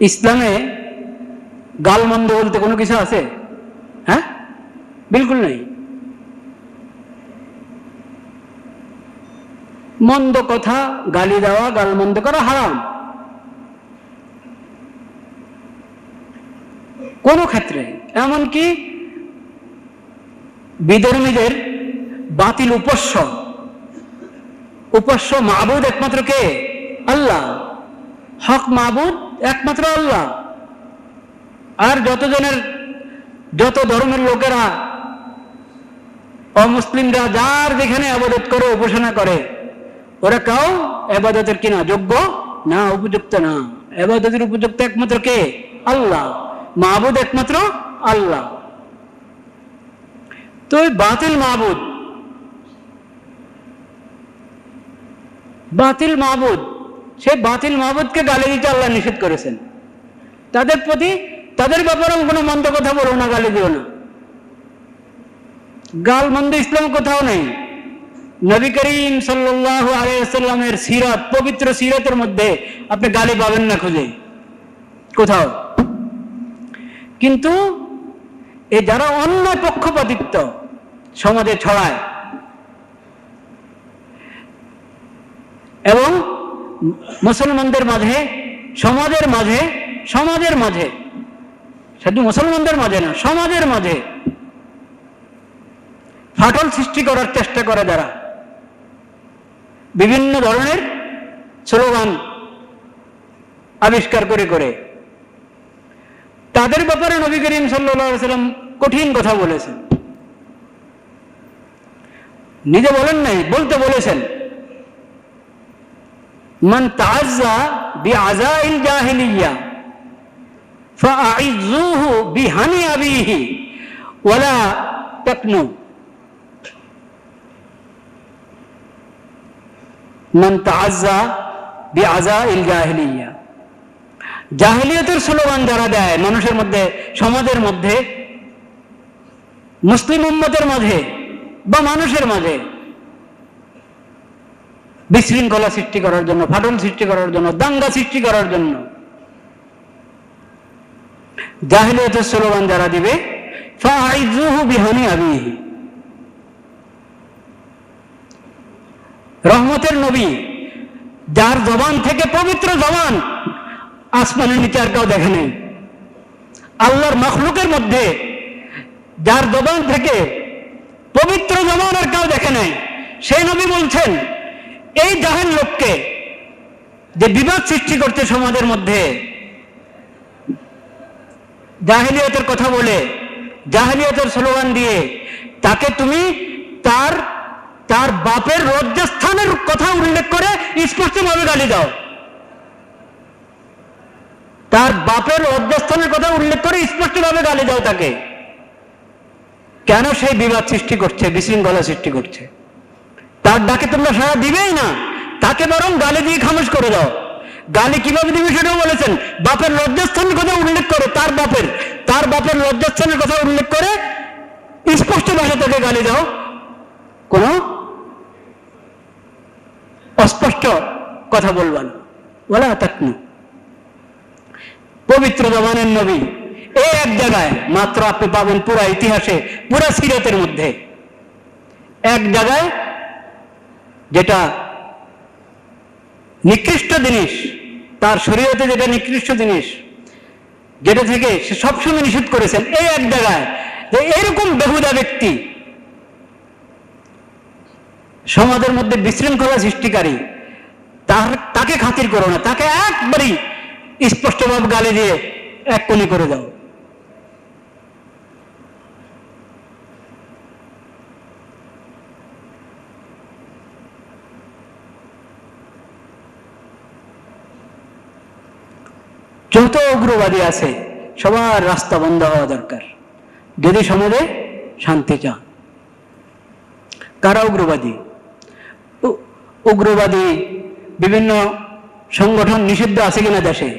ইসলামে গালমন্দ বলতে কোনো কিছু আছে? হ্যাঁ, বিলকুল নেই। মন্দ কথা, গালি দেওয়া, গালমন্দ করা হারাম কোন ক্ষেত্রে। এমনকি বিধর্মীদের বাতিল উপাস্য মাবুদ একমাত্র কে? আল্লাহ। হক মাবুদ একমাত্র আল্লাহ। আর যত ধর্মের লোকেরা, অমুসলিমরা যার যেখানে আবাদত করে, উপাসনা করে, ওরা কেউ আবাদতের কিনা যোগ্য না, উপযুক্ত না। আবাদতের উপযুক্ত একমাত্র কে? আল্লাহ। মাবুদ একমাত্র আল্লাহ। তো ওই বাতিল মাবুদ, সেই বাতিল মাবুদকে গালি দিতে আল্লাহ নিষেধ করেছেন। তাদের ব্যাপারে কোনো মন্দ কথা বলো না, গালি দিও না। গাল মন্দ ইসলাম কোথাও নেই। নবী করিম সাল্লাল্লাহু আলাইহি ওয়াসাল্লামের সিরাত, পবিত্র সিরাতের মধ্যে আপনি গালি পাবেন না খুঁজে কোথাও। কিন্তু এই যারা অন্য পক্ষপাতিত্ব সমাজে ছড়ায় এবং মুসলমানদের মাঝে, সমাজের মাঝে, শুধু মুসলমানদের মাঝে না, সমাজের মাঝে ফাটল সৃষ্টি করার চেষ্টা করে, যারা বিভিন্ন ধরনের স্লোগান আবিষ্কার করে, তাদের ব্যাপারে নবী করিম সাল্লাল্লাহু আলাইহি ওয়াসাল্লাম কঠিন কথা বলেছেন। নিজে বলেন নাই, বলতে বলেছেন, মান তাআজ্জা বিআযাইল জাহিলিয়্যাহ ফাআইযুহু বিহানি আবিহি ওয়ালা তাকনু। মান তাআজ্জা বিআযাইল জাহিলিয়্যাহ, জাহিলিয়াতের স্লোগান যারা দেয় মানুষের মধ্যে, সমাজের মধ্যে, মুসলিম উম্মতের মাঝে বা মানুষের মাঝে বিশৃঙ্খলা সৃষ্টি করার জন্য, ফাটল সৃষ্টি করার জন্য, দাঙ্গা সৃষ্টি করার জন্য জাহিলিয়াতের স্লোগান যারা দিবে, ফাআইযুহু বিহানি আবিহি। রহমতের নবী, যার জবান থেকে, পবিত্র জবান, আসমানের নিচে আর কেউ দেখে নেই। আল্লাহর মাখলুকের মধ্যে যার জবান থেকে পবিত্র জবান আর কেউ দেখে নাই, সেই নবী বলছেন, এই জাহেল লোককে যে বিবাদ সৃষ্টি করছে সমাজের মধ্যে, জাহিলিয়াতের কথা বলে, জাহিলিয়াতের স্লোগান দিয়ে, তাকে তুমি তার বাপের লজ্জাস্থানের কথা উল্লেখ করে স্পষ্টভাবে গালি দাও। তার বাপের লজ্জাস্থানের কথা উল্লেখ করে স্পষ্টভাবে গালি দাও তাকে। কেন? সেই বিবাদ সৃষ্টি করছে, বিশৃঙ্খলা সৃষ্টি করছে। তার ডাকে তোমরা সাড়া দিবেই না, তাকে বরং গালি দিয়ে খামোশ করে দাও। গালি কিভাবে দিবে সেটাও বলেছেন, বাপের লজ্জাস্থানের কথা উল্লেখ করে, তার বাপের লজ্জাস্থানের কথা উল্লেখ করে স্পষ্ট ভাষায় তাকে গালি দাও, কোন অস্পষ্ট কথা বলবা না। ওয়ালা তাকনু। পবিত্র জবানের নবী, এই এক জায়গায় মাত্র আপনি পাবেন পুরা ইতিহাসে, পুরা সিরাতের মধ্যে এক জায়গায়, যেটা নিকৃষ্ট জিনিস, তার শরীয়তে যেটা নিকৃষ্ট জিনিস, যেটা থেকে সে সবসময় নিষেধ করেছেন, এই এক জায়গায় যে এরকম বেহুদা ব্যক্তি সমাজের মধ্যে বিশৃঙ্খলা সৃষ্টিকারী, তাকে খাতির করো না, তাকে একবারই স্পষ্টভাবে গালি দিয়ে এক কোণে করে দাও। যত উগ্রবাদী আছে সবার রাস্তা বন্ধ হওয়া দরকার যদি সমাজে শান্তি চান। কারা উগ্রবাদী? উগ্রবাদী বিভিন্ন সংগঠন নিষিদ্ধ আছে কিনা দেশে?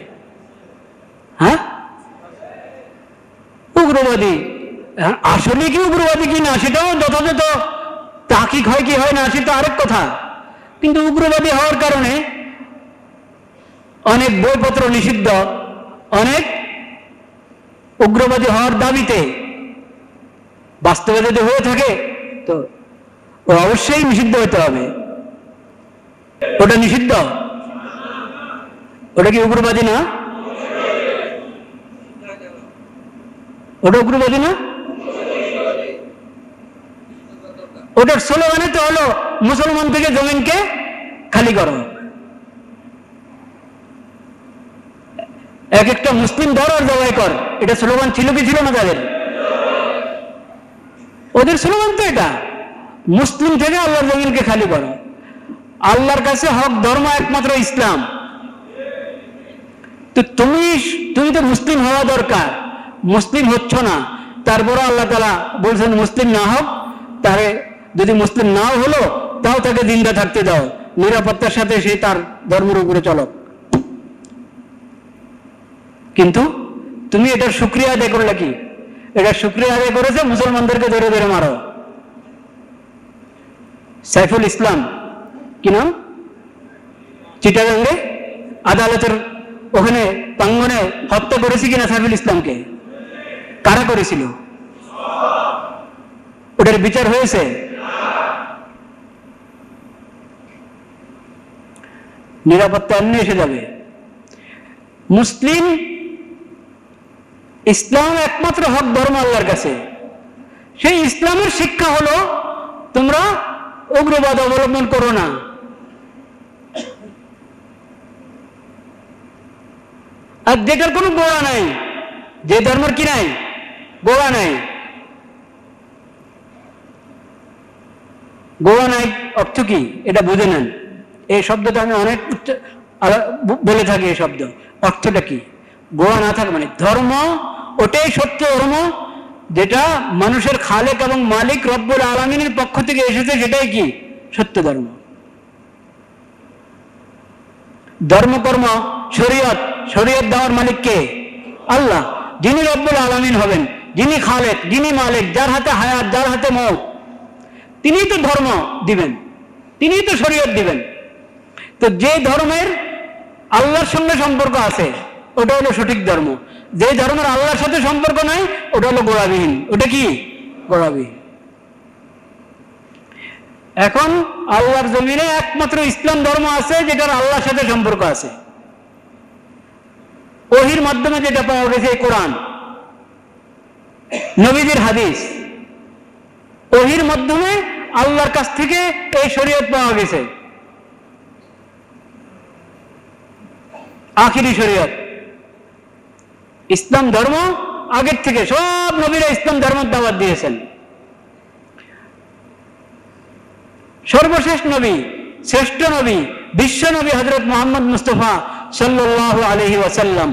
হ্যাঁ, উগ্রবাদী আসলে কি উগ্রবাদী কিনা সেটাও যথাযথ তাকিক হয় কি হয় না সেটা আরেক কথা। কিন্তু উগ্রবাদী হওয়ার কারণে অনেক বইপত্র নিষিদ্ধ, অনেক উগ্রবাদী হওয়ার দাবিতে, বাস্তবে যদি হয়ে থাকে তো অবশ্যই নিষিদ্ধ হতে হবে। ওটা নিষিদ্ধ? ওটা কি উগ্রবাদী না? ওটা উগ্রবাদী না? ওটার স্লোগানে তো হলো মুসলমান থেকে জমিনকে খালি করো। এক একটা মুসলিম ধর আর জবাই কর, এটা স্লোগান ছিল কি ছিল না তাদের? ওদের স্লোগান তো এটা, মুসলিম থেকে আল্লাহর জমিনকে খালি করো। আল্লাহর কাছে হক ধর্ম একমাত্র ইসলাম। তো তুমি তো মুসলিম হওয়া দরকার, মুসলিম হচ্ছ না, তারপরে আল্লাহ তাআলা বলছেন মুসলিম না হোক, তারে যদি মুসলিম নাও হলো তাও তাকে জিন্দা থাকতে দাও, নিরাপত্তার সাথে সে তার ধর্মের উপরে চলো। কিন্তু তুমি এটার শুকরিয়া আদায় করলে কি? এটার শুকরিয়া আদায় করেছে মুসলমানদেরকে ধরে ধরে মারো। সাইফুল ইসলাম কি নাম, চিটাগাঙ্গে আদালতের ওখানে প্রাঙ্গণে হত্যা করেছে কিনা সাইফুল ইসলামকে? কারা করেছিল? ওটার বিচার হয়েছে? নিরাপত্তা এমনি এসে যাবে। মুসলিম ইসলাম একমাত্র হক ধর্ম আল্লাহর কাছে। সেই ইসলামের শিক্ষা হলো তোমরা উগ্রবাদ অবলম্বন করো না। আর যেটার কোনো গোড়া নাই, যে ধর্মের কি নাই, গোড়া নাই। গোড়া নাই অর্থ কি এটা বুঝে নেন। এই শব্দটা আমি অনেক বলে থাকি। এই শব্দ অর্থটা কি? গোড়া না থাকে মানে ধর্ম ওটাই সত্য ধর্ম যেটা মানুষের খালেক এবং মালিক রব্বুল আলামিনের পক্ষ থেকে এসেছে, সেটাই কি সত্য ধর্ম। ধর্মকর্ম শরীয়ত, শরীয়ত দেওয়ার মালিক কে? আল্লাহ, যিনি রব্বুল আলামিন হবেন, যিনি খালেক, যিনি মালিক, যার হাতে হায়াত, যার হাতে মওত, তিনিই তো ধর্ম দিবেন, তিনিই তো শরীয়ত দিবেন। তো যে ধর্মের আল্লাহর সঙ্গে সম্পর্ক আছে ওটা হলো সঠিক ধর্ম। যে ধর্মের আল্লাহর সাথে সম্পর্ক নাই ওটা হলো গোড়াবিহীন। ওটা কি? গোড়াবিহীন। এখন আল্লাহর জমিনে একমাত্র ইসলাম ধর্ম আছে যেটার আল্লাহর সাথে সম্পর্ক আছে। ওহীর মাধ্যমে যেটা পাওয়া গেছে কোরআন, নবীজির হাদিস, ওহীর মাধ্যমে আল্লাহর কাছ থেকে এই শরীয়ত পাওয়া গেছে, আখিরি শরীয়ত। ইসলাম ধর্ম আগের থেকে সব নবীরা ইসলাম ধর্মের দাওয়াত দিয়েছেন। সর্বশেষ নবী, শ্রেষ্ঠ নবী, বিশ্ব নবী হযরত মুহাম্মদ মুস্তাফা সাল্লাল্লাহু আলাইহি ওয়াসাল্লাম,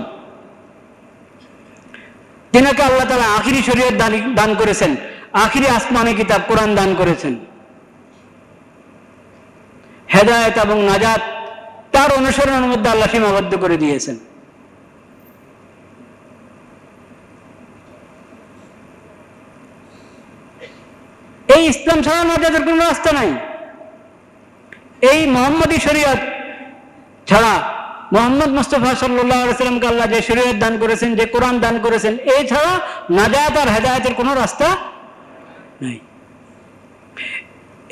তিনাকে আল্লাহ তাআলা আখিরি শরীয়ত দান করেছেন, আখিরি আসমানি কিতাব কোরআন দান করেছেন। হেদায়েত এবং নাজাত তার অনুসরণের মধ্যে আল্লাহ সীমাবদ্ধ করে দিয়েছেন। এই ইসলাম ছাড়া নাজাতের কোনো রাস্তা নাই। এই মুহাম্মদী শরীয়ত ছাড়া, মুহাম্মদ মুস্তাফা সাল্লাল্লাহু আলাইহি ওয়াসাল্লামকে আল্লাহ যে শরীয়ত দান করেছেন, যে কোরআন দান করেছেন, এই ছাড়া নাজাত আর হেদায়েতের কোনো রাস্তা নাই।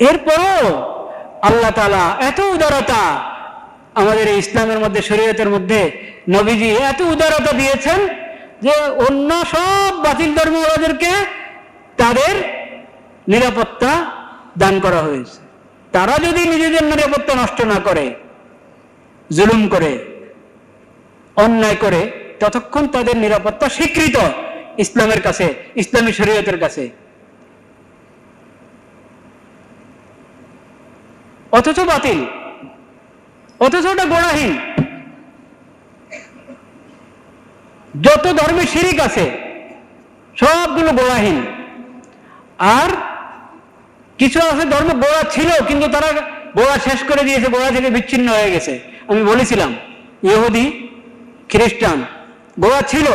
এরপরও আল্লাহ তাআলা এত উদারতা আমাদের এই ইসলামের মধ্যে, শরীয়তের মধ্যে নবীজি এত উদারতা দিয়েছেন যে অন্য সব বাতিল ধর্মীয়দেরকে তাদের নিরাপত্তা দান করা হয়েছে। তারা যদি নিজেদের নিরাপত্তা নষ্ট না করে, জুলুম করে, অন্যায় করে, ততক্ষণ তাদের নিরাপত্তা স্বীকৃত ইসলামের কাছে, ইসলামী শরীয়তের কাছে। অথচ বাতিল, অথচ ওটা গোড়াহীন। যত ধর্মে শিরিক আছে সবগুলো গোড়াহীন। আর কিছু আছে ধর্ম গোড়া ছিল কিন্তু তারা গোড়া শেষ করে দিয়েছে, গোড়া থেকে বিচ্ছিন্ন হয়ে গেছে। আমি বলেছিলাম ইহুদি, খ্রিস্টান গোড়া ছিল,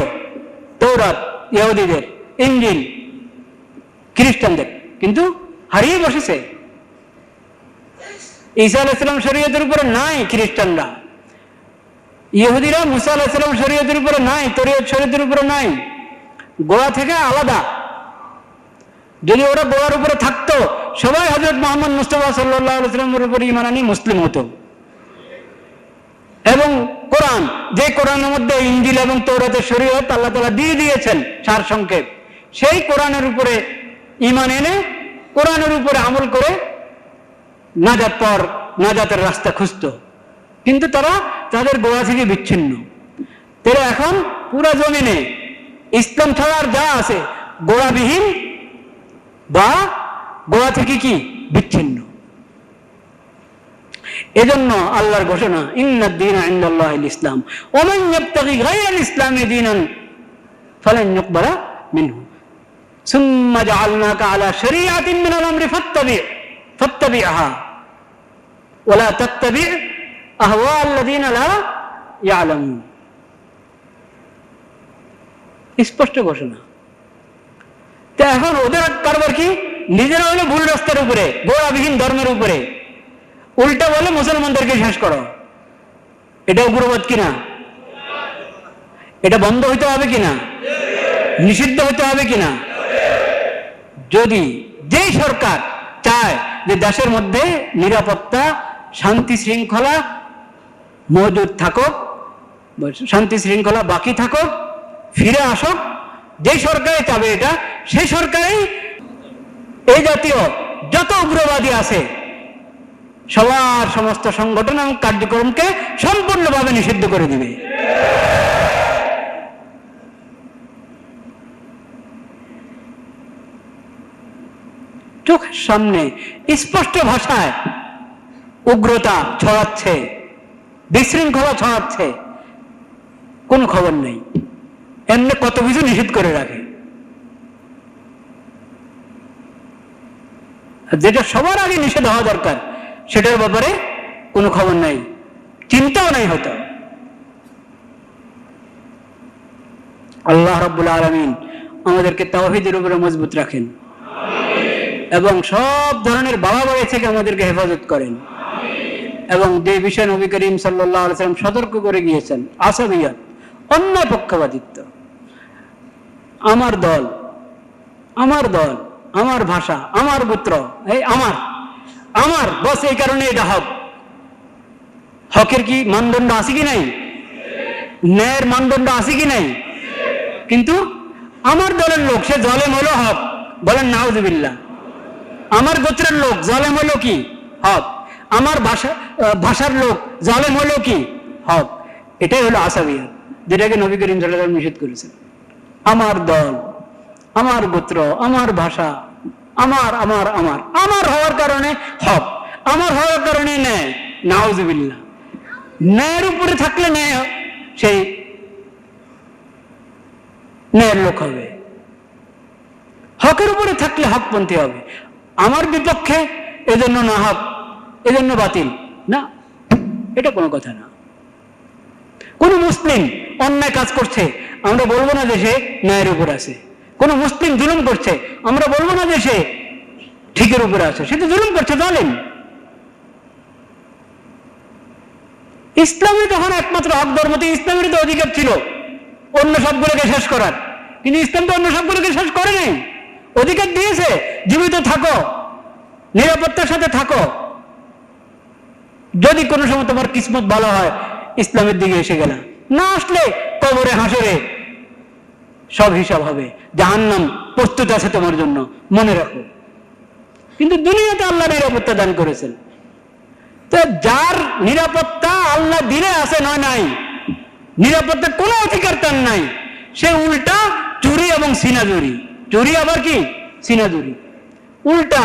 তৌরাত ইহুদিদের, ইনজিল খ্রিস্টানদের, কিন্তু হারিয়ে বসেছে। ঈসা আলাইহিস সালাম শরীয়তের উপরে নাই খ্রিস্টানরা, ইহুদিরা মুসা আলাইহিস সালাম শরীয়তের উপরে নাই, তরিয়ত শরীয়তের উপরে নাই, গোয়া থেকে আলাদা। যদি ওরা গোয়ার উপরে থাকতো, সবাই হযরত মুহাম্মদ মুস্তাফা সাল্লাল্লাহু আলাইহি ওয়াসাল্লামের উপরে ঈমান আনি মুসলিম হতো। এবং কোরআন, যে কোরআনের মধ্যে ইনজিল এবং তৌরাতের শরীয়ত আল্লাহ তাআলা দিয়ে দিয়েছেন সার সংক্ষেপ, সেই কোরআনের উপরে ঈমান এনে কোরআনের উপরে আমল করে নাজাতের রাস্তা খুঁজত। কিন্তু তারা তাদের গোয়া থেকে বিচ্ছিন্ন। তারা এখন পুরা জমিনে ইসলাম ছাড়ার যা আছে গোড়াবিহীন বা গোয়া থেকে কি বিচ্ছিন্ন। এজন্য আল্লাহর ঘোষণা, ইন্নাদ দীনা ইনদাল্লাহিল ইসলাম ওয়া মান ইয়াবতাগি গায়রাল ইসলামি দীনান ফালান ইউকবালা মিনহু সুম্মা জাআলনাকা আলা শরীআতিন মিনাল আমরি ফাত্তাবি'হা ওয়া লা তাত্তাবি' আহওয়াআল্লাযীনা লা ইয়ালামুন। স্পষ্ট ঘোষণা। তো এখন ওদের কারবার কি? নিজেরা হলো ভুল রাস্তার উপরে, গোড়াবিহীন ধর্মের উপরে, উল্টা বলে মুসলমানদেরকে শেষ করো। এটা উগ্রবাদ কিনা? এটা বন্ধ হইতে হবে কিনা? নিষিদ্ধ হইতে হবে কিনা? যদি যেই সরকার চায় যে দেশের মধ্যে নিরাপত্তা, শান্তি শৃঙ্খলা মজুদ থাকুক, শান্তি শৃঙ্খলা বাকি থাকুক, ফিরে আসুক, যে সরকারই চাবে এটা, সেই সরকারই এই জাতীয় যত উগ্রবাদী আছে সবার সমস্ত সংগঠন এবং কার্যক্রমকে সম্পূর্ণভাবে নিষিদ্ধ করে দিবে। চোখের সামনে স্পষ্ট ভাষায় উগ্রতা ছড়াচ্ছে, বিশৃঙ্খলা ছড়াচ্ছে, কোন খবর নেই। এমনি কত কিছু নিষিদ্ধ করে রাখে, যেটা সবার আগে নিষেধ হওয়া দরকার সেটার ব্যাপারে কোনো খবর নাই, চিন্তাও নাই হয়তো। আল্লাহ রাব্বুল আলামিন আমাদেরকে তাওহীদের উপরে মজবুত রাখেন এবং সব ধরনের বাড়াবাড়ি থেকে আমাদেরকে হেফাজত করেন। এবং যে বিষয়ে নবী করিম সাল্লাল্লাহু আলাইহি ওয়াসাল্লাম সতর্ক করে গিয়েছেন, আসাবিয়াত, অন্যায় পক্ষপাতিত্ব, আমার দল, আমার দল, আমার ভাষা, আমার গোত্র, এই আমার আমার বস, এই কারণে এটা হক। হকের কি মানদণ্ড আছে কি নাই? ন্যায়ের মানদণ্ড আছে কি নাই? কিন্তু আমার দলের লোক সে জালেম হলো হক, বলেন নাউজুবিল্লাহ। আমার গোত্রের লোক জালেম হলো কি? হক। আমার ভাষার লোক জালেম হলো কি? হক। এটাই হলো আসাবিয়াত, যেটাকে নবী করিম সাল্লাল্লাহু আলাইহি ওয়াসাল্লাম নিষেধ করেছেন। আমার দল, আমার গোত্র, আমার ভাষা, আমার আমার আমার আমার হওয়ার কারণে হক, আমার হওয়ার কারণে ন্যায়। নাউজুবিল্লাহ। ন্যায়ের উপরে থাকলে ন্যায়, সেই ন্যায়ের লোক হবে। হকের উপরে থাকলে হকপন্থী হবে। আমার বিপক্ষে এজন্য না হক, এজন্য বাতিল না, এটা কোনো কথা না। কোন মুসলিম অন্যায় কাজ করছে, আমরা বলবো না যে সে ন্যায়ের উপর আছে। কোন মুসলিম জুলুম করছে, আমরা বলবো না যে সে ঠিকের উপরে আছে, সে তো জুলুম করছে, জালেম। ইসলামে তখন একমাত্র হক ধর্মতে ইসলামের তো অধিকার ছিল অন্য সবগুলোকে শেষ করার, কিন্তু ইসলাম তো অন্য সবগুলোকে শেষ করে নাই। অধিকার দিয়েছে, জীবিত থাকো, নিরাপত্তার সাথে থাকো, যদি কোনো সময় তোমার কিসমত ভালো হয় ইসলামের দিকে এসে গেল, না আসলে কবরে হাসরে সব হিসাব হবে, জাহান্নাম প্রস্তুত আছে তোমার জন্য, মনে রাখো। কিন্তু দুনিয়াতে আল্লাহ নিরাপত্তা দান করেছেন। তো যার নিরাপত্তা আল্লাহ দিলে আছে, নয় নাই, নিরাপত্তা কোনো অধিকার তার নাই, সে উল্টা চুরি এবং সিনাজুরি, চুরি আবার কি সিনাজুরি, উল্টা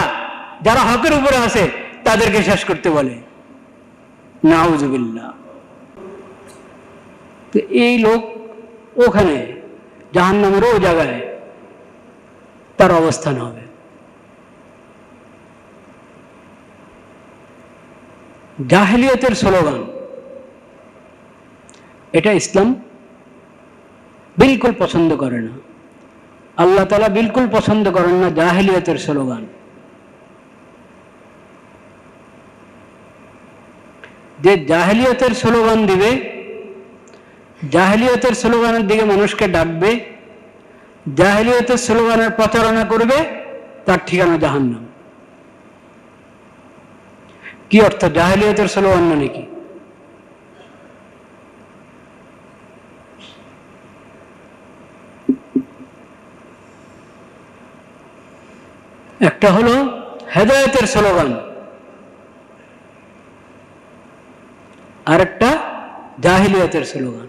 যারা হকের উপরে আছে তাদেরকে শেষ করতে বলে। নাউজুবিল্লাহ। তো এই লোক ওখানে জাহান্নামের ওই জায়গায় তার অবস্থান হবে। জাহেলিয়তের স্লোগান, এটা ইসলাম বিলকুল পছন্দ করে না, আল্লাহ তাআলা বিলকুল পছন্দ করেন না জাহেলিয়তের স্লোগান। যে জাহেলিয়তের স্লোগান দিবে জাহেলিয়তের স্লোগানের দিকে মানুষকে ডাকবে, জাহেলিয়তের স্লোগানের প্রচারণা করবে, তার ঠিকানা জাহান্নাম। কি অর্থ? জাহেলিয়তের স্লোগান মানে কি? একটা হলো হেদায়েতের স্লোগান, আর একটা জাহিলিয়াতের স্লোগান।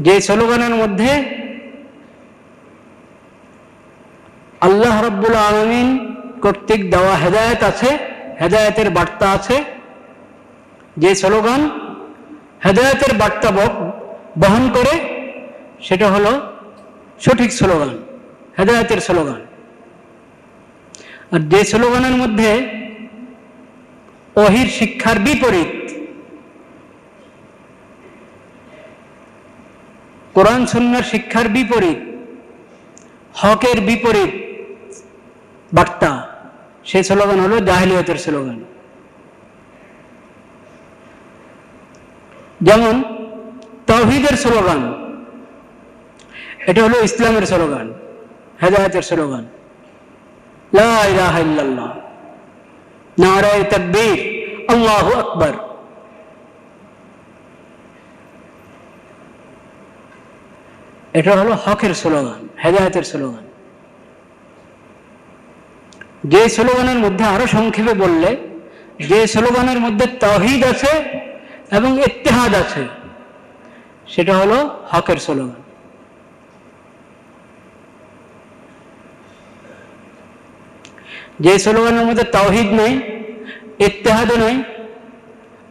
যে স্লোগানের মধ্যে আল্লাহ রাব্বুল আলামিন কর্তৃক দেওয়া হেদায়েত আছে, হেদায়েতের বার্তা আছে, যে স্লোগান হেদায়েতের বার্তা বহন করে, সেটা হলো সঠিক স্লোগান, হেদায়েতের স্লোগান। আর যে স্লোগানের মধ্যে ওহীর শিক্ষার বিপরীত, কোরআন সুন্নাহর শিক্ষার বিপরীত, হকের বিপরীত বার্তা, সেই স্লোগান হলো জাহেলিয়তের স্লোগান। যেমন তাওহীদের স্লোগান, এটা হলো ইসলামের স্লোগান, হেদায়েতের স্লোগান। লা ইলাহা ইল্লাল্লাহ, নারায়ে তাকবীর, আল্লাহু আকবার। এটা হলো হকের স্লোগান, হেদায়েতের স্লোগান। যে স্লোগানের মধ্যে আরো সংক্ষেপে বললে, যে স্লোগানের মধ্যে তাওহীদ আছে এবং ইত্তেহাদ আছে, সেটা হলো হকের স্লোগান। যে স্লোগানের মধ্যে তাওহীদ নেই, ইত্তেহাদ নেই,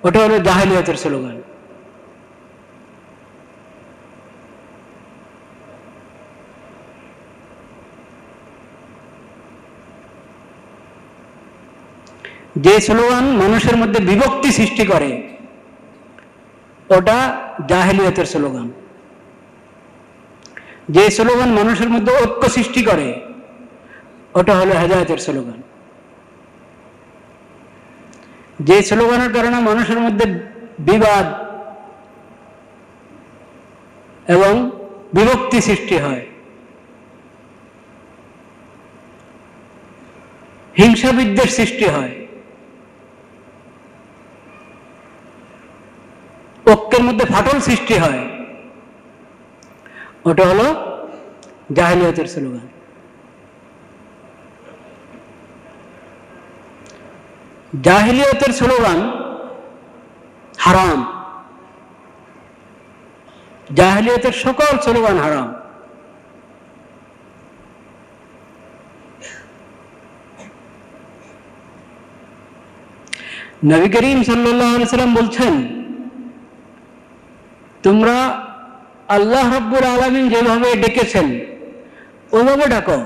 ওটা হলো জাহেলিয়তের স্লোগান। যে স্লোগান মানুষের মধ্যে বিভক্তি সৃষ্টি করে, ওটা জাহেলিয়তের স্লোগান। যে স্লোগান মানুষের মধ্যে ঐক্য সৃষ্টি করে, ওটা হলো হেদায়েতের স্লোগান। যে স্লোগানের কারণে মানুষের মধ্যে বিবাদ এবং বিভক্তি সৃষ্টি হয়, হিংসা বিদ্বেষ সৃষ্টি হয়, ঐক্যের মধ্যে ফাটল সৃষ্টি হয়, ওটা হলো জাহেলিয়তের স্লোগান। জাহেলিয়তের স্লোগান হারাম, জাহেলিয়তের সকল স্লোগান হারাম। নবী করিম সাল্লাল্লাহু আলাইহি ওয়াসাল্লাম বলছেন, তোমরা আল্লাহ রাব্বুল আলামিন যেভাবে ডেকেছেন ওইভাবে ডাকো,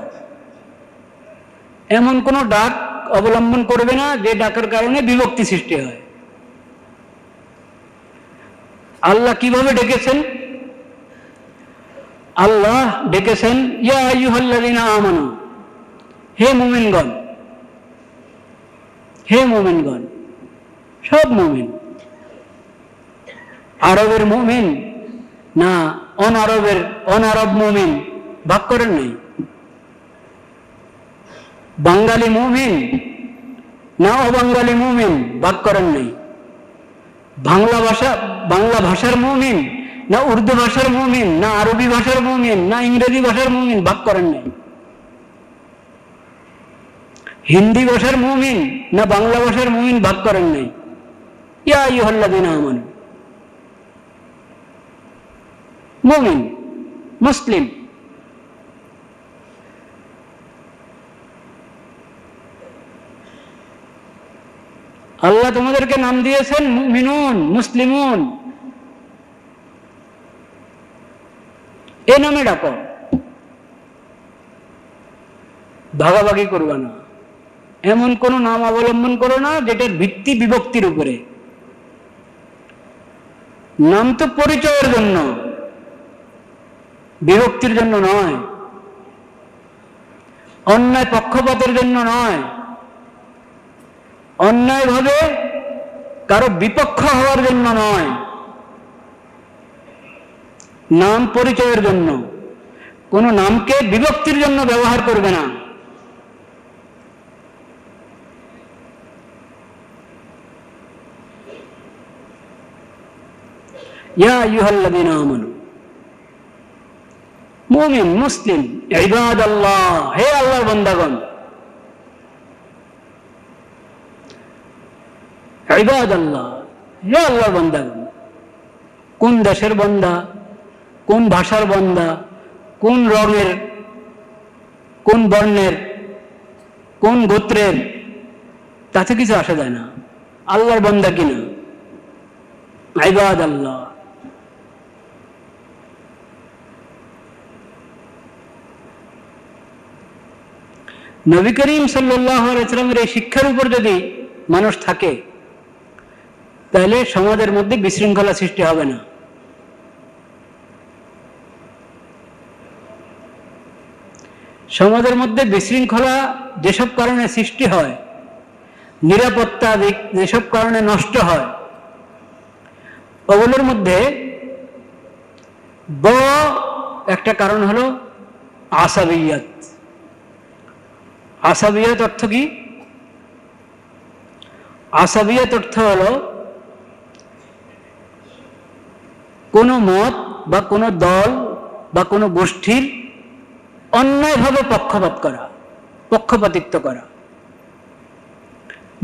এমন কোন ডাক অবলম্বন করবে না যে ডাকের কারণে বিভক্তি সৃষ্টি হয়। আল্লাহ কিভাবে ডেকেছেন? আল্লাহ ডেকেছেন, ইয়া আইয়ুহাল্লাযীনা আমানু, হে মুমিনগণ, হে মুমিনগণ, সব মুমিন। আরবের মুমিন না অনারব মুমিন ভাগ করেন নাই। বাঙালি মুমিন না অবাঙালি মুমিন ভাগ করেন নাই। বাংলা ভাষার মুমিন না উর্দু ভাষার মুমিন না আরবি ভাষার মুমিন না ইংরেজি ভাষার মুমিন ভাগ করেন নাই। হিন্দি ভাষার মুমিন না বাংলা ভাষার মুমিন ভাগ করেন নাই। ইয়া আইয়ুহাল্লাযীনা আমানু, মুমিন, মুসলিম। আল্লাহ তোমাদেরকে নাম দিয়েছেন মুমিনুন, মুসলিমুন, এ নামে ডাকো, ভাগাভাগি করবে না। এমন কোন নাম অবলম্বন করো না যেটার ভিত্তি বিভক্তির উপরে। নাম তো পরিচয়ের জন্য, বিভক্তির জন্য নয়, অন্যায় পক্ষপাতের জন্য নয়, অন্যায়ভাবে কারো বিপক্ষ হওয়ার জন্য নয়। নাম পরিচয়ের জন্য, কোন নামকে বিভক্তির জন্য ব্যবহার করবে না। ইয়া আইয়ুহাল্লাযীনা আমানু, মুমিন মুসলিম, ইবাদাল্লাহ, হে আল্লাহর বান্দাগণ, ইবাদাল্লাহ, হে আল্লাহর বান্দাগণ। কোন দেশের বান্দা, কোন ভাষার বান্দা, কোন রঙের, কোন বর্ণের, কোন গোত্রের, তাতে কিছু আসা যায় না। আল্লাহর বান্দা কিনা, ইবাদাল্লাহ। নবী করিম সাল্লাল্লাহু আলাইহি ওয়াসাল্লামের এই শিক্ষার উপর যদি মানুষ থাকে, তাহলে সমাজের মধ্যে বিশৃঙ্খলা সৃষ্টি হবে না। সমাজের মধ্যে বিশৃঙ্খলা যেসব কারণে সৃষ্টি হয়, নিরাপত্তা যেসব কারণে নষ্ট হয়, ওগুলোর মধ্যে বড় একটা কারণ হলো আসাবিয়াত। আসাবিয়াত অর্থ কি? আসাবিয়াত অর্থ হলো কোনো মত বা কোনো দল বা কোনো গোষ্ঠীর অন্যায়ভাবে পক্ষপাত করা, পক্ষপাতিত্ব করা,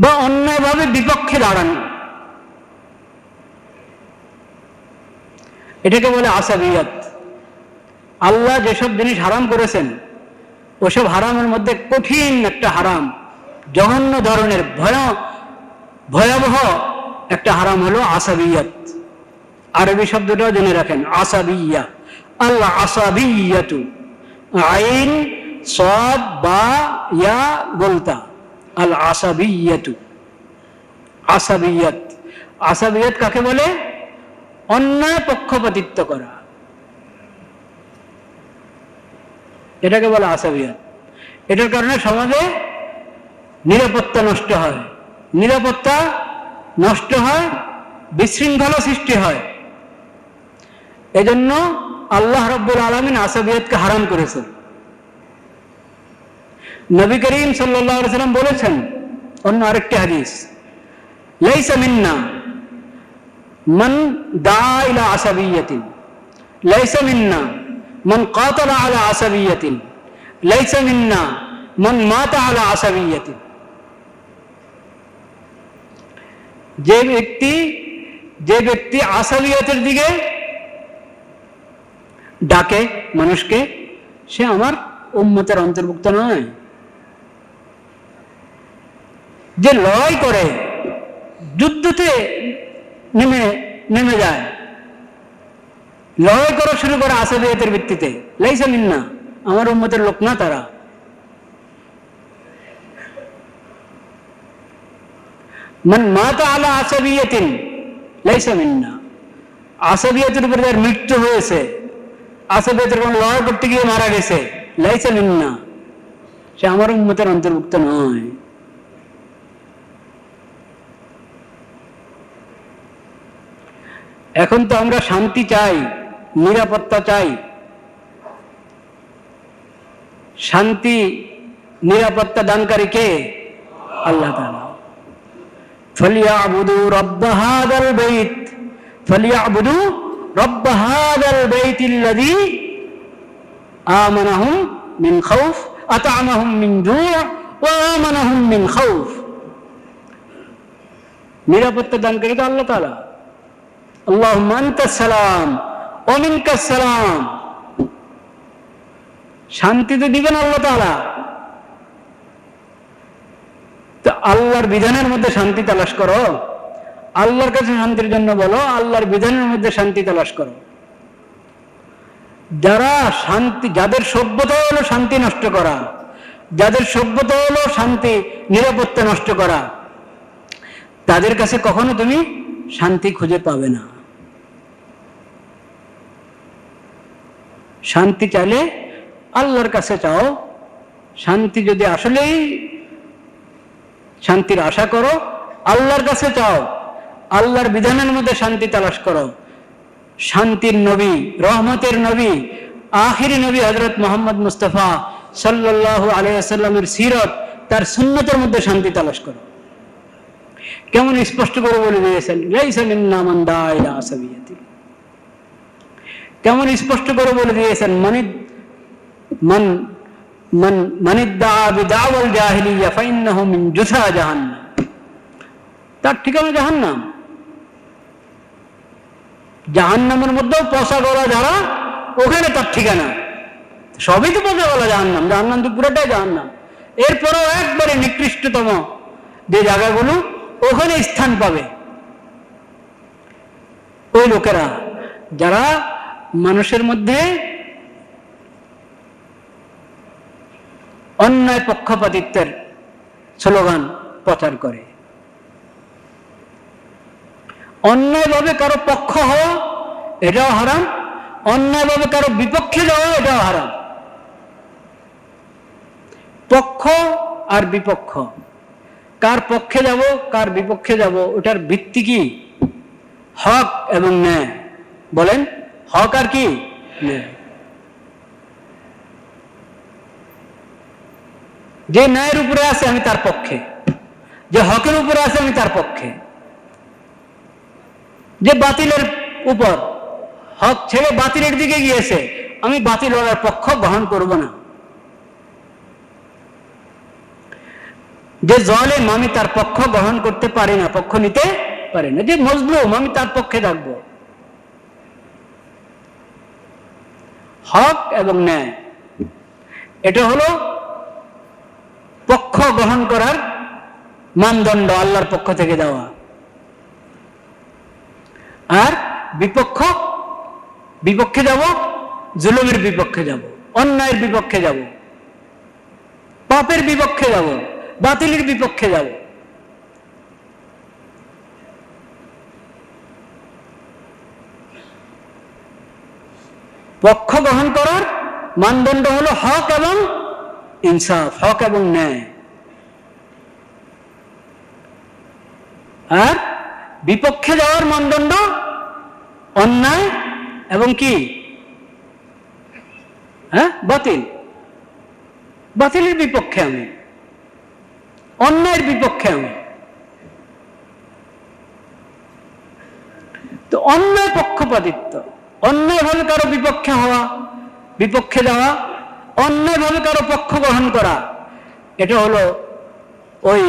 বা অন্যায়ভাবে বিপক্ষে দাঁড়ানো, এটাকে বলে আসাবিয়াত। আল্লাহ যেসব জিনিস হারাম করেছেন, ওসব হারামের মধ্যে কঠিন একটা হারাম, জঘন্য ধরনের ভয়াবহ একটা হারাম হলো আসাবিয়াত। আরবি শব্দটাও জেনে রাখেন, আসাবিয়া। আল আসাবিয়াতু, আইন সাদ বা ইয়া গোলতা, আল আসাবিয়াতু, আসাবিয়াত। আসাবিয়াত কাকে বলে? অন্যায় পক্ষপাতিত্ব করা, এটাকে বলে আসাবিয়াত। এটার কারণে সমাজে নিরাপত্তা নষ্ট হয়, নিরাপত্তা নষ্ট হয়, বিশৃঙ্খলা সৃষ্টি হয়। এজন্য আল্লাহ রাব্বুল আলামিন আসাবিয়াতকে হারাম করেছেন। নবী করিম সাল্লাল্লাহু আলাইহি ওয়াসাল্লাম বলেছেন অন্য আরেকটি হাদিস, লাইসা মিন্না মান দাআ ইলা আসাবিয়াতিন, লাইসা মিন্না মান কাতালা আলা আসাবিয়াতিন, লাইসা মিন্না মান মাতা আলা আসাবিয়াতিন। যে ব্যক্তি আসাবিয়াতের দিকে ডাকে মানুষকে, সে আমার উম্মতের অন্তর্ভুক্ত নয়। যে লড়াই করে, যুদ্ধতে নেমে যায়, লড়াই করা শুরু করে আসাবিয়াতের ভিত্তিতে, লাইসা মিন্না, আমার উম্মতের লোক না তারা। মান মাতা আলা আসাবিয়াতিন লাইসা মিন্না, আসাবিয়াতের উপরে যার মৃত্যু হয়েছে, আসাবিয়াতের কোন লড়াই করতে গিয়ে মারা গেছে, লাইসা মিন্না, সে আমার উম্মতের অন্তর্ভুক্ত নয়। এখন তো আমরা শান্তি চাই, নিরাপত্তা চাই। শান্তি নিরাপত্তা দানকারী কে? আল্লাহ তাআলা। ফালিয়াবুদু রাব্ব হাযাল বাইত, ফালিয়াবুদু রাব্ব হাযাল বাইতিল্লাযী আমানাহুম মিন খাউফ, আত'আমাহুম মিন জু' ওয়া আমানাহুম মিন খাউফ। নিরাপত্তা দানকারী তো আল্লাহ তাআলা। আল্লাহুম্মা আনতাস সালাম ওয়া মিনকাস সালাম। শান্তি তো দিবেন আল্লাহ তাআলা। তো আল্লাহর বিধানের মধ্যে শান্তি তালাশ করো, আল্লাহর কাছে শান্তির জন্য বলো, আল্লাহর বিধানের মধ্যে শান্তি তালাশ করো। যাদের সভ্যতা হলো শান্তি নষ্ট করা, যাদের সভ্যতা হলো শান্তি নিরাপত্তা নষ্ট করা, তাদের কাছে কখনো তুমি শান্তি খুঁজে পাবে না। শান্তি চাইলে আল্লাহর কাছে চাও। শান্তি যদি আসলেই শান্তির আশা করো, আল্লাহর কাছে চাও, আল্লাহর বিধানের মধ্যে শান্তি তালাশ করো, শান্তির নবী, রহমতের নবী, আখিরি নবী হযরত মুহাম্মদ মুস্তাফা সাল্লাল্লাহু আলাইহি ওয়াসাল্লামের সিরত, তার সুন্নতের মধ্যে শান্তি তালাশ করো। কেমন স্পষ্ট করে বলে দিয়েছেন, লাইসা মিন্না মান দা ইলা আসাবিয়াতি। কেমন স্পষ্ট করে বলে দিয়েছেন, মান ইদ্দা বিদাওয়াল জাহিলিয়া ফাইন্নাহু মিন জুসা জাহান্নাম, তার ঠিকানা জাহান্নাম। জাহান্নামের মধ্যেও পচা গলা যারা, ওখানে তার ঠিকানা। সবই তো পচা গলা জাহান্নাম, জাহান্নাম তো পুরোটাই জাহান্নাম। এরপরেও একবারে নিকৃষ্টতম যে জায়গাগুলো, ওখানে স্থান পাবে ওই লোকেরা যারা মানুষের মধ্যে অন্যায় পক্ষপাতিত্বের স্লোগান প্রচার করে। অন্যায়ভাবে কারো পক্ষ হওয়া এটাও হারাম, অন্যায়ভাবে কারো বিপক্ষে যাওয়া এটাও হারাম। পক্ষ আর বিপক্ষ, কার পক্ষে যাব কার বিপক্ষে যাব, ওটার ভিত্তি কি? হক এবং ন্যায়। বলেন, হক আর কি? ন্যায়। যে ন্যায়ের উপরে আছে আমি তার পক্ষে, যে হকের উপরে আছে আমি তার পক্ষে। যে বাতিলের উপর, হক ছেড়ে বাতিলের দিকে গিয়েছে, আমি বাতিল ওনার পক্ষ গ্রহণ করব না। যে জালেম, আমি তার পক্ষ গ্রহণ করতে পারি না, পক্ষ নিতে পারি না। যে মজলুম, আমি তার পক্ষে থাকবো। হক এবং ন্যায়, এটা হলো পক্ষ গ্রহণ করার মানদণ্ড, আল্লাহর পক্ষ থেকে দেওয়া। আর বিপক্ষে যাব, জুলুমের বিপক্ষে যাব, অন্যায়ের বিপক্ষে যাব, পাপের বিপক্ষে যাব, বাতিলের বিপক্ষে যাব। পক্ষ গ্রহণ করার মানদণ্ড হলো হক এবং ইনসাফ, হক এবং ন্যায়। আর বিপক্ষে যাওয়ার মানদণ্ড অন্যায় এবং কি? বাতিল। বাতিলের বিপক্ষে আমি, অন্যায়ের বিপক্ষে আমি। তো অন্যায় পক্ষপাতিত্ব, অন্যায়ভাবে কারো বিপক্ষে হওয়া, বিপক্ষে যাওয়া, অন্যায়ভাবে কারো পক্ষ গ্রহণ করা, এটা হলো ওই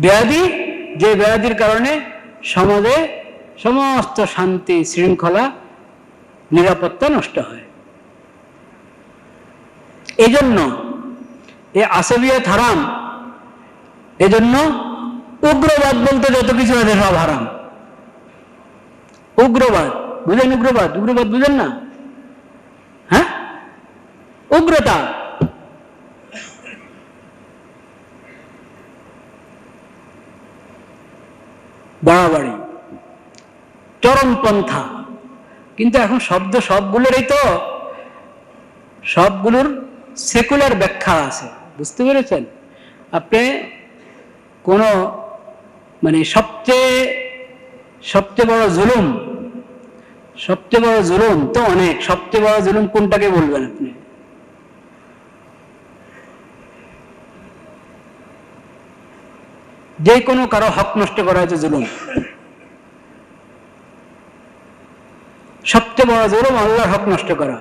ব্যাধি, যে ব্যাধির কারণে সমাজে সমস্ত শান্তি, শৃঙ্খলা, নিরাপত্তা নষ্ট হয়। এই জন্য এই আসাবিয়াত হারাম। এজন্য উগ্রবাদ বলতে যত কিছু আছে সব হারাম। উগ্রবাদ বুঝেন? উগ্রবাদ বুঝেন না? হ্যাঁ, উগ্রতা, বাড়াবাড়ি, চরমপন্থা। কিন্তু এখন শব্দ সবগুলোরই তো, সবগুলোর সেকুলার ব্যাখ্যা আছে, বুঝতে পেরেছেন? আপনি কোন সবচেয়ে বড় জুলুম, সবচেয়ে বড় জুলুম তো অনেক, সবচেয়ে বড় জুলুম কোনটাকে বলবেন আপনি? যে কোনো কারো হক নষ্ট করা হয়েছে জুলুম। সবচেয়ে বড় জুলুম আল্লাহর হক নষ্ট করা।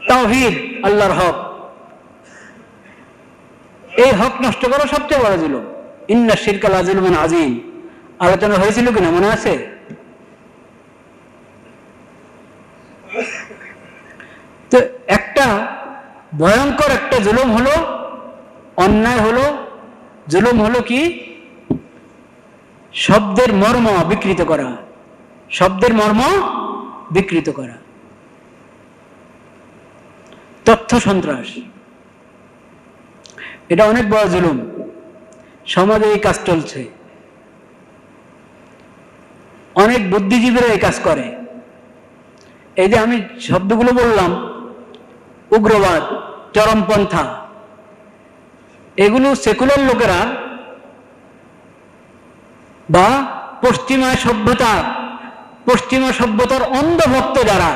তাওহীদ, আল্লাহর হক, এই হক নষ্ট করা সবচেয়ে বড় জুলুম। ইন্না শিরকা লাযুলমুন আযীম আলোচনা হয়েছিল কিনা মনে আছে? তো একটা ভয়ঙ্কর একটা জুলুম হলো, অন্যায় হলো, জুলুম হলো কি? শব্দের মর্ম বিকৃত করা, শব্দের মর্ম বিকৃত করা, তথ্য সন্ত্রাস, এটা অনেক বড় জুলুম। সমাজে এই কাজ চলছে, অনেক বুদ্ধিজীবীরা এই কাজ করে। এই যে আমি শব্দগুলো বললাম, উগ্রবাদ, চরমপন্থা, এগুলো সেকুলার লোকেরা বা পশ্চিমা সভ্যতা পশ্চিমা সভ্যতার অন্ধভক্ত যারা,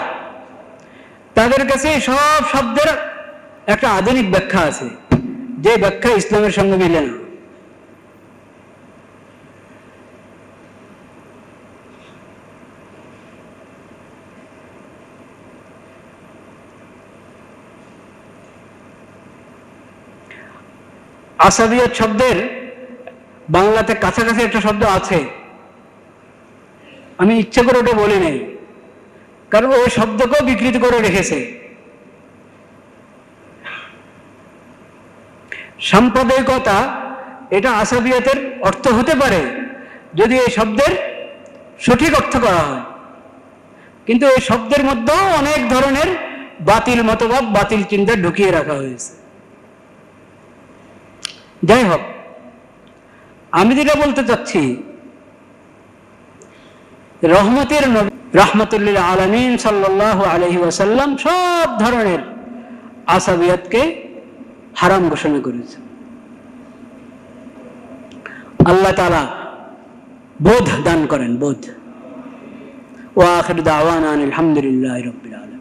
তাদের কাছে সব শব্দের একটা আধুনিক ব্যাখ্যা আছে, যে ব্যাখ্যা ইসলামের সঙ্গে মিলে না। আসাবিয়ত শব্দের বাংলাতে কাছাকাছি একটা শব্দ আছে, আমি ইচ্ছে করে ওটা বলি নাই, কারণ ওই শব্দকেও বিকৃত করে রেখেছে। সাম্প্রদায়িকতা এটা আসাবিয়তের অর্থ হতে পারে যদি এই শব্দের সঠিক অর্থ করা হয়, কিন্তু এই শব্দের মধ্যেও অনেক ধরনের বাতিল মতবাদ, বাতিল চিন্তা ঢুকিয়ে রাখা হয়েছে। যাই হোক, আমি যেটা বলতে চাচ্ছি, রহমতের নবী রাহমাতুল্লিল আলামিন সাল্লাল্লাহু আলাইহি ওয়াসাল্লাম সব ধরনের আসাবিয়াতকে হারাম ঘোষণা করেছে। আল্লাহ তাআলা বোধ দান করেন, বোধ। ওয়া আখির দাওয়ানা আলহামদুলিল্লাহি রাব্বিল আলামিন।